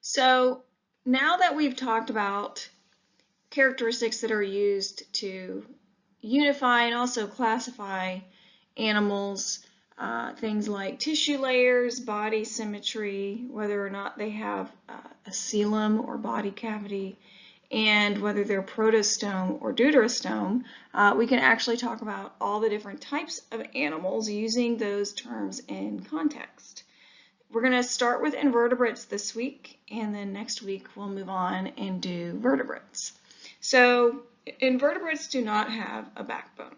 So now that we've talked about characteristics that are used to unify and also classify animals, things like tissue layers, body symmetry, whether or not they have a coelom or body cavity, and whether they're protostome or deuterostome, we can actually talk about all the different types of animals using those terms in context. We're going to start with invertebrates this week, and then next week we'll move on and do vertebrates. So invertebrates do not have a backbone.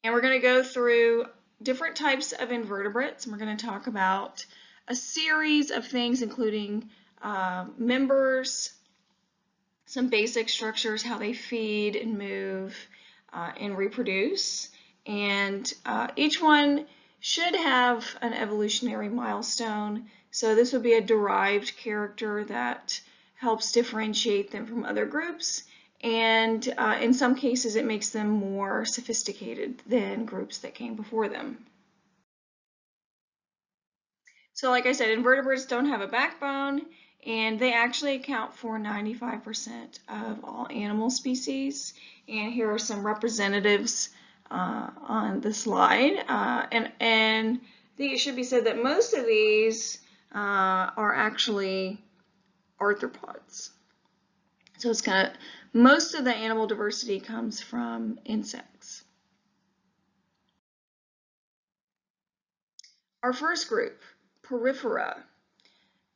And we're going to go through different types of invertebrates, and we're going to talk about a series of things, including members, some basic structures, how they feed and move and reproduce. And each one should have an evolutionary milestone. So this would be a derived character that helps differentiate them from other groups. And in some cases, it makes them more sophisticated than groups that came before them. So like I said, invertebrates don't have a backbone, and they actually account for 95% of all animal species. And here are some representatives on the slide. And I think it should be said that most of these are actually arthropods. So it's kind of, most of the animal diversity comes from insects. Our first group, Porifera.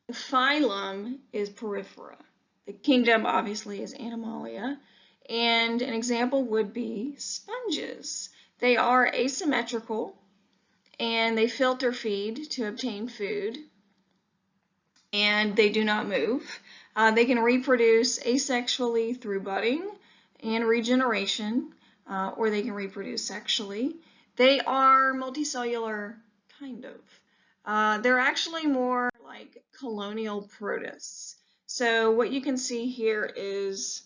The phylum is Porifera. The kingdom obviously is Animalia, and an example would be sponges. They are asymmetrical, and they filter feed to obtain food, and they do not move. They can reproduce asexually through budding and regeneration, or they can reproduce sexually. They are multicellular, kind of. They're actually more like colonial protists. So what you can see here is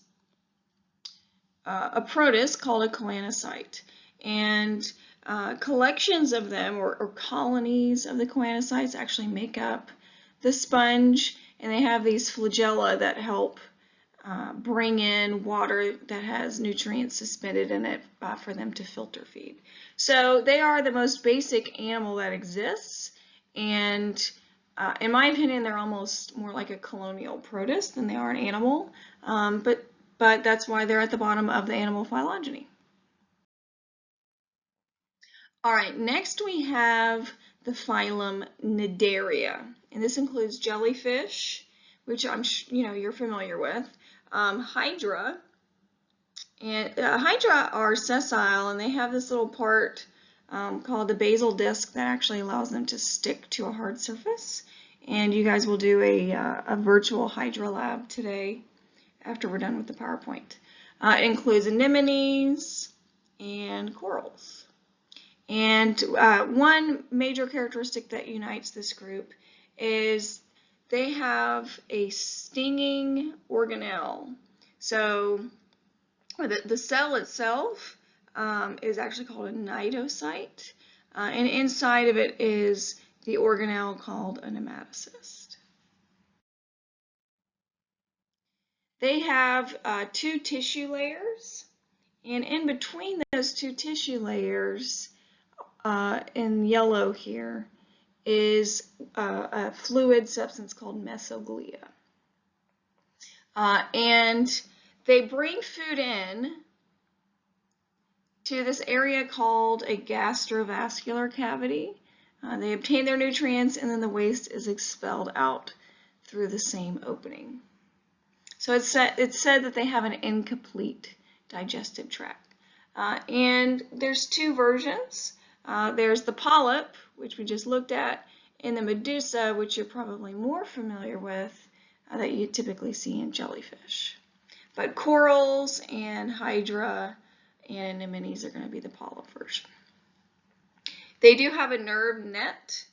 a protist called a calanocyte, and collections of them or colonies of the calanocytes actually make up the sponge, and they have these flagella that help bring in water that has nutrients suspended in it for them to filter feed. So they are the most basic animal that exists, and in my opinion, they're almost more like a colonial protist than they are an animal, but that's why they're at the bottom of the animal phylogeny. All right, next we have the phylum Cnidaria, and this includes jellyfish, which you're familiar with, Hydra, and Hydra are sessile, and they have this little part called the basal disc that actually allows them to stick to a hard surface. And you guys will do a virtual Hydra lab today after we're done with the PowerPoint. It includes anemones and corals. And one major characteristic that unites this group is they have a stinging organelle. So the cell itself is actually called a cnidocyte, and inside of it is the organelle called a nematocyst. They have two tissue layers, and in between those two tissue layers, in yellow here, is a fluid substance called mesoglia. And they bring food in to this area called a gastrovascular cavity. They obtain their nutrients, and then the waste is expelled out through the same opening. So it's said that they have an incomplete digestive tract. And there's two versions. There's the polyp, which we just looked at, and the medusa, which you're probably more familiar with, that you typically see in jellyfish. But corals and hydra and anemones are going to be the polyp version. They do have a nerve net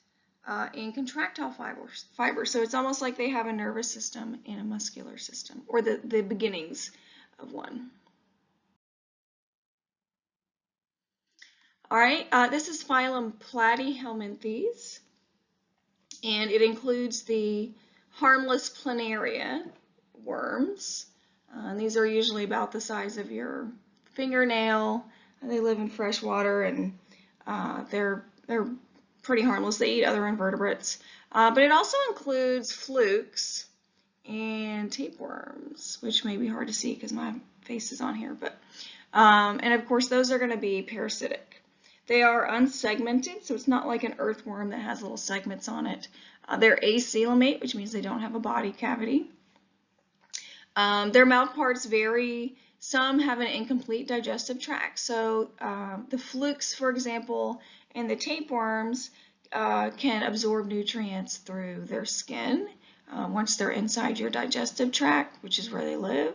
and contractile fibers, so it's almost like they have a nervous system and a muscular system, or the beginnings of one. All right, this is phylum Platyhelminthes, and it includes the harmless planaria worms. And these are usually about the size of your fingernail. They live in fresh water, and they're pretty harmless. They eat other invertebrates. But it also includes flukes and tapeworms, which may be hard to see because my face is on here. But and of course, those are going to be parasitic. They are unsegmented, so it's not like an earthworm that has little segments on it. They're acoelomate, which means they don't have a body cavity. Their mouth parts vary. Some have an incomplete digestive tract. So the flukes, for example, and the tapeworms can absorb nutrients through their skin once they're inside your digestive tract, which is where they live.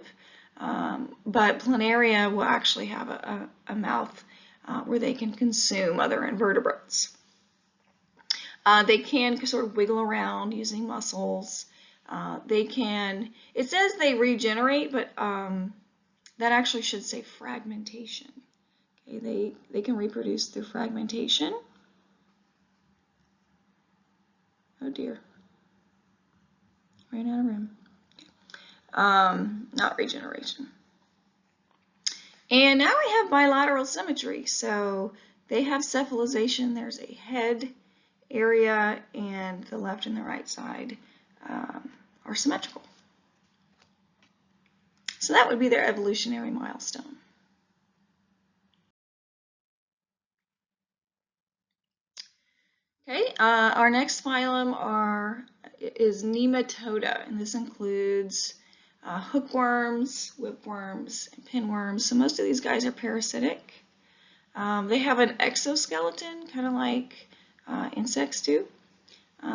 But planaria will actually have a mouth where they can consume other invertebrates. They can sort of wiggle around using muscles. They can, it says they regenerate, but that actually should say fragmentation. Okay, they can reproduce through fragmentation. Oh dear, ran out of room. Not regeneration. And now we have bilateral symmetry. So they have cephalization. There's a head area, and the left and the right side are symmetrical. So that would be their evolutionary milestone. Okay, our next phylum is Nematoda, and this includes hookworms, whipworms, and pinworms. So most of these guys are parasitic. They have an exoskeleton, kind of like insects do.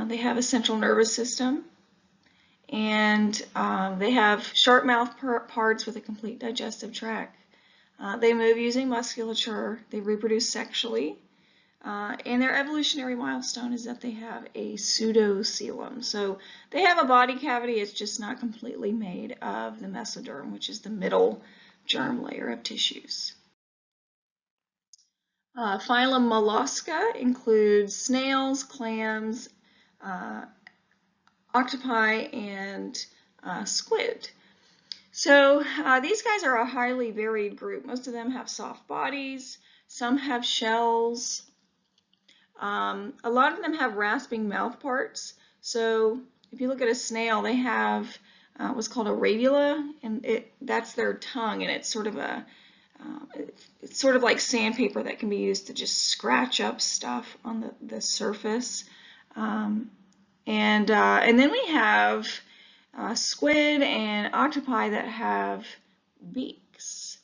They have a central nervous system, and they have sharp mouth parts with a complete digestive tract. They move using musculature. They reproduce sexually. And their evolutionary milestone is that they have a pseudocoelom. So they have a body cavity, it's just not completely made of the mesoderm, which is the middle germ layer of tissues. Phylum Mollusca includes snails, clams, octopi, and squid. So these guys are a highly varied group. Most of them have soft bodies, some have shells. A lot of them have rasping mouth parts. So if you look at a snail, they have what's called a radula, and that's their tongue, and it's sort of like sandpaper that can be used to just scratch up stuff on the surface. And then we have squid and octopi that have beaks.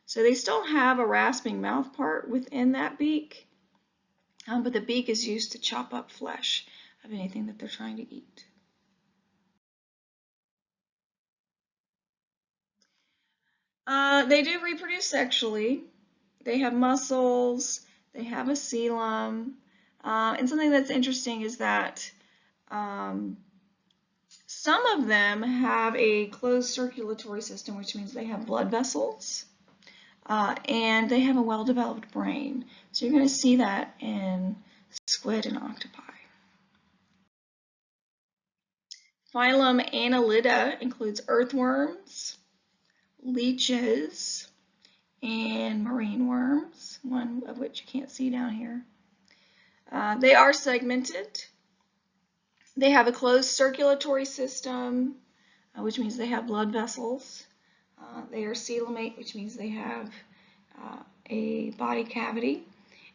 So they still have a rasping mouth part within that beak, but the beak is used to chop up flesh of anything that they're trying to eat. They do reproduce sexually. They have muscles, they have a coelom, and something that's interesting is that some of them have a closed circulatory system, which means they have blood vessels, and they have a well-developed brain. So you're going to see that in squid and octopi. Phylum Annelida includes earthworms, leeches, and marine worms, one of which you can't see down here. They are segmented. They have a closed circulatory system, which means they have blood vessels. They are coelomate, which means they have a body cavity.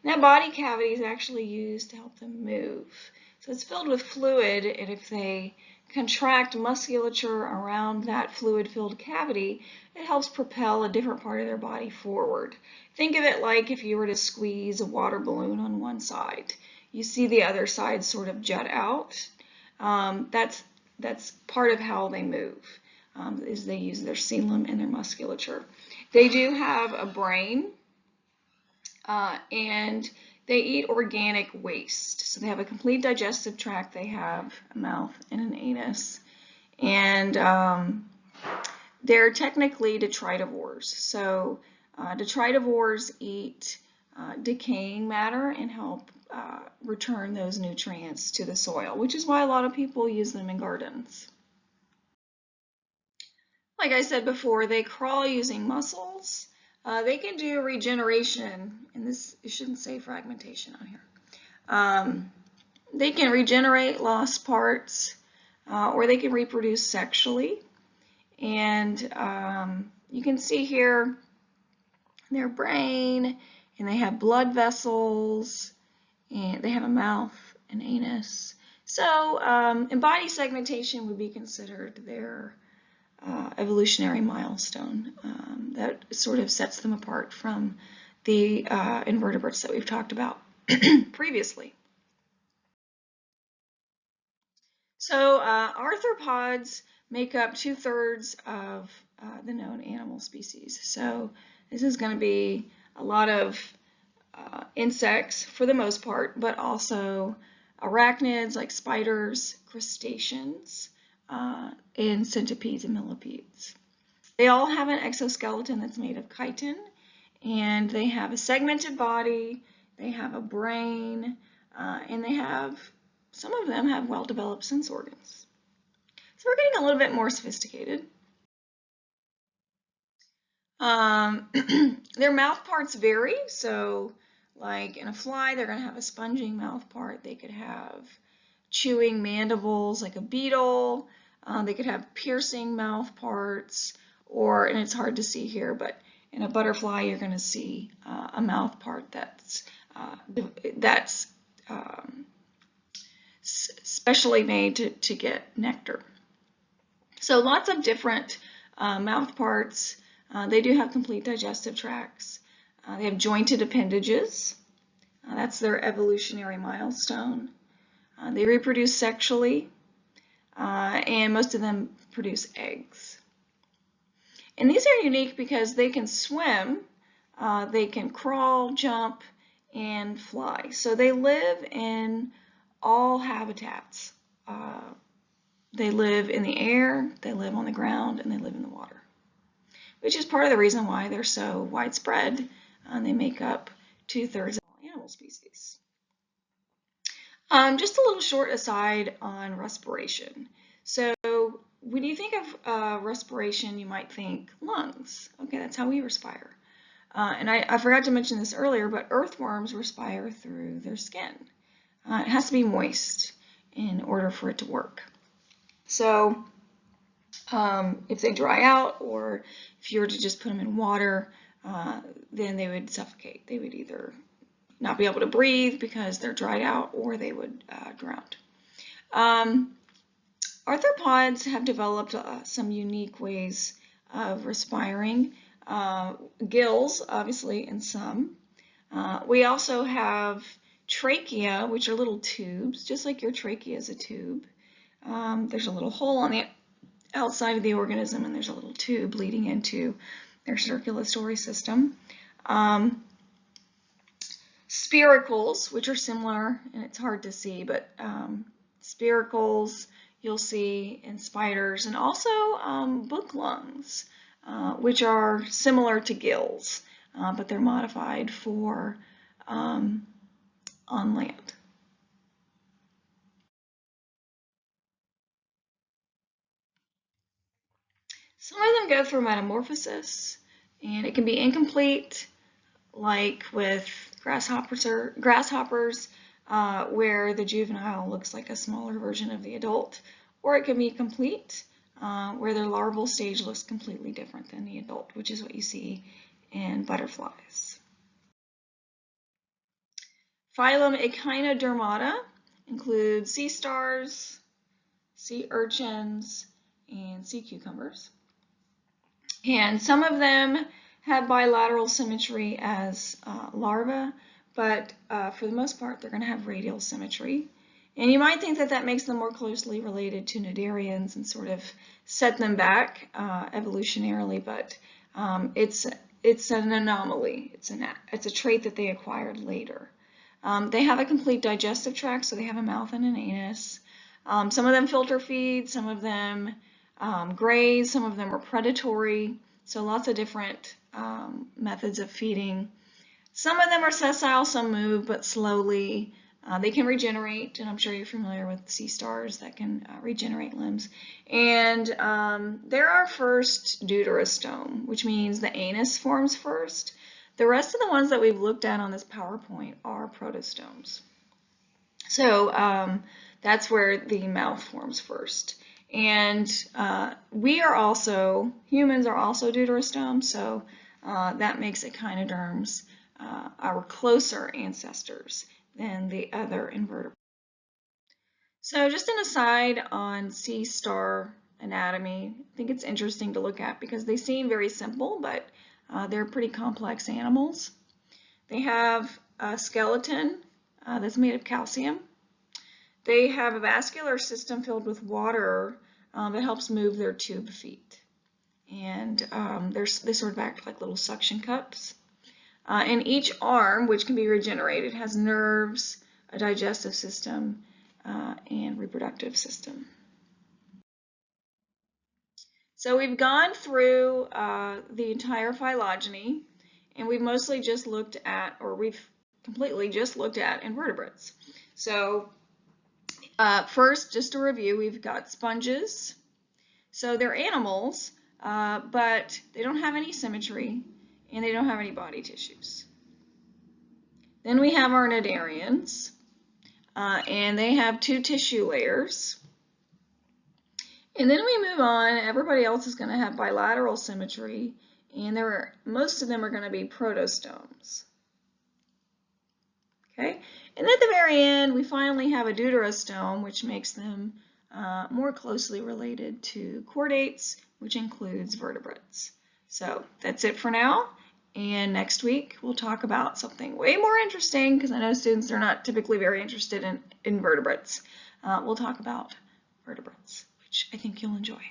And that body cavity is actually used to help them move. So it's filled with fluid, and if they contract musculature around that fluid-filled cavity, it helps propel a different part of their body forward. Think of it like if you were to squeeze a water balloon on one side. You see the other side sort of jut out. That's part of how they move, is they use their coelom and their musculature. They do have a brain, and they eat organic waste. So they have a complete digestive tract, they have a mouth and an anus, and they're technically detritivores. So detritivores eat decaying matter and help return those nutrients to the soil, which is why a lot of people use them in gardens. Like I said before, they crawl using muscles. They can do regeneration, and it shouldn't say fragmentation on here. They can regenerate lost parts, or they can reproduce sexually. And you can see here their brain, and they have blood vessels, and they have a mouth and anus. So, and body segmentation would be considered their evolutionary milestone. That sort of sets them apart from the invertebrates that we've talked about previously. So arthropods make up 2/3 of the known animal species. So this is going to be a lot of insects for the most part, but also arachnids like spiders, crustaceans, and centipedes and millipedes. They all have an exoskeleton that's made of chitin, and they have a segmented body, they have a brain, and some of them have well-developed sense organs. So we're getting a little bit more sophisticated. Their mouth parts vary, so like in a fly, they're going to have a sponging mouth part. They could have chewing mandibles like a beetle. They could have piercing mouth parts, and it's hard to see here, but in a butterfly, you're going to see a mouth part that's specially made to get nectar. So lots of different mouth parts. They do have complete digestive tracts. They have jointed appendages. That's their evolutionary milestone. They reproduce sexually, and most of them produce eggs. And these are unique because they can swim, they can crawl, jump, and fly. So they live in all habitats. They live in the air, they live on the ground, and they live in the water, which is part of the reason why they're so widespread. They make up 2/3 of all animal species. Just a little short aside on respiration. So when you think of respiration, you might think lungs. Okay, that's how we respire. And I forgot to mention this earlier, but earthworms respire through their skin. It has to be moist in order for it to work. So if they dry out, or if you were to just put them in water, then they would suffocate. They would either not be able to breathe because they're dried out, or they would drown. Arthropods have developed some unique ways of respiring. Gills, obviously, in some. We also have trachea, which are little tubes, just like your trachea is a tube. There's a little hole on the outside of the organism, and there's a little tube leading into their circulatory system. Spiracles, which are similar, and it's hard to see, but spiracles you'll see in spiders, and also book lungs, which are similar to gills, but they're modified for on land. Some of them go through metamorphosis, and it can be incomplete, like with grasshoppers, where the juvenile looks like a smaller version of the adult, or it can be complete, where their larval stage looks completely different than the adult, which is what you see in butterflies. Phylum Echinodermata includes sea stars, sea urchins, and sea cucumbers. And some of them have bilateral symmetry as larvae, but for the most part, they're going to have radial symmetry. And you might think that that makes them more closely related to cnidarians and sort of set them back evolutionarily, but it's an anomaly. It's a trait that they acquired later. They have a complete digestive tract, so they have a mouth and an anus. Some of them filter feed, some of them graze, some of them are predatory, so lots of different methods of feeding. Some of them are sessile, some move, but slowly. They can regenerate, and I'm sure you're familiar with sea stars that can regenerate limbs. And they're our first deuterostome, which means the anus forms first. The rest of the ones that we've looked at on this PowerPoint are protostomes. So that's where the mouth forms first. And humans are also deuterostomes, so that makes echinoderms our closer ancestors than the other invertebrates. So just an aside on sea star anatomy, I think it's interesting to look at because they seem very simple, but they're pretty complex animals. They have a skeleton that's made of calcium. They have a vascular system filled with water that helps move their tube feet. And they sort of act like little suction cups. And each arm, which can be regenerated, has nerves, a digestive system, and reproductive system. So we've gone through the entire phylogeny, and we've mostly just looked at, or we've completely just looked at invertebrates. So first, just to review, we've got sponges. So they're animals, but they don't have any symmetry, and they don't have any body tissues. Then we have our cnidarians, and they have 2 tissue layers. And then we move on. Everybody else is going to have bilateral symmetry, and most of them are going to be protostomes. Okay, and at the very end, we finally have a deuterostome, which makes them more closely related to chordates, which includes vertebrates. So that's it for now. And next week, we'll talk about something way more interesting, because I know students are not typically very interested in invertebrates. We'll talk about vertebrates, which I think you'll enjoy.